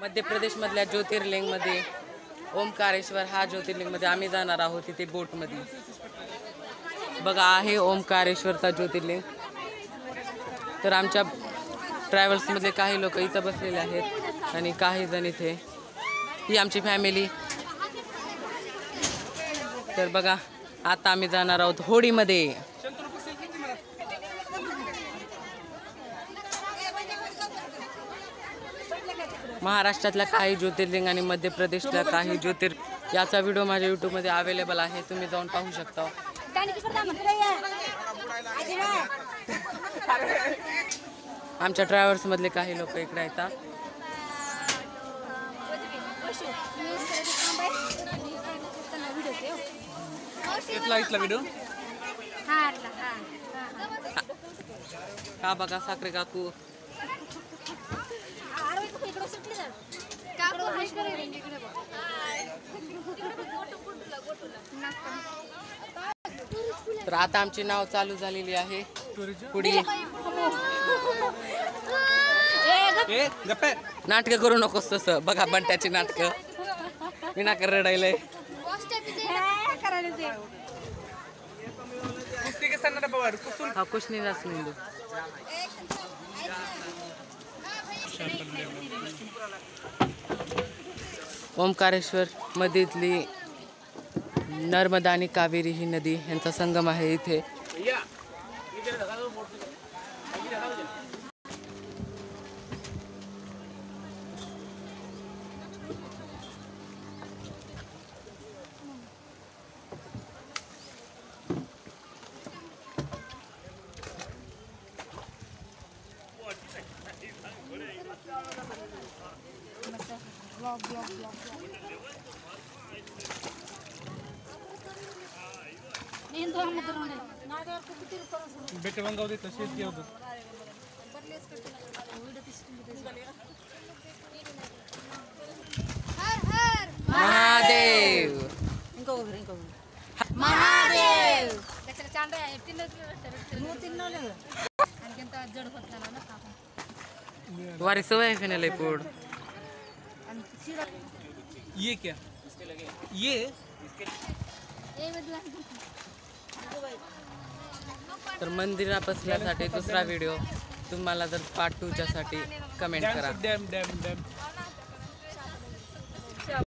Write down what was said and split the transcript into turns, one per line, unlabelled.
मध्य प्रदेशमधल्या ज्योतिर्लिंगमध्ये ओमकारेश्वर हा ज्योतिर्लिंगमध्ये आम्ही जाणार आहोत तिथे बोटमध्ये बघा आहे ओमकारेश्वरचा ज्योतिर्लिंग। तर आमच्या ट्रॅव्हल्समधले काही लोक इथं बसलेले आहेत आणि काही जण इथे ही आमची फॅमिली। तर बघा आता आम्ही जाणार आहोत होडीमध्ये। महाराष्ट्रातल्या काही ज्योतिर्लिंग आणि मध्य प्रदेशच्या काही याचा व्हिडिओ माझ्या यूट्यूबमध्ये अवेलेबल आहे, तुम्ही जाऊन पाहू शकता। आमच्या ट्रॅव्हल्समधले काही लोक इकडे येतात। इथला व्हिडिओ हा बघा साखरे काकू तर आता आमची नाव चालू झालेली आहे पुढे। नाटक करू नकोस तसं बघा बंट्याची नाटक विनाकर रडायलंय। हा कुछ नहीं रस नहीं ओमकारेश्वर मधीतली नर्मदा आणि कावेरी ही नदी यांचा संगम आहे इथे।
बेटे मंगाव देत शेत घेऊ
महादेव
महादेव
वारी सवय फिनल पोड
ये क्या ये
तर मंदिरात बसण्यासाठी दुसरा व्हिडिओ तुम्हाला जर पार्ट 2 साठी कमेंट करा।
Dam dam dam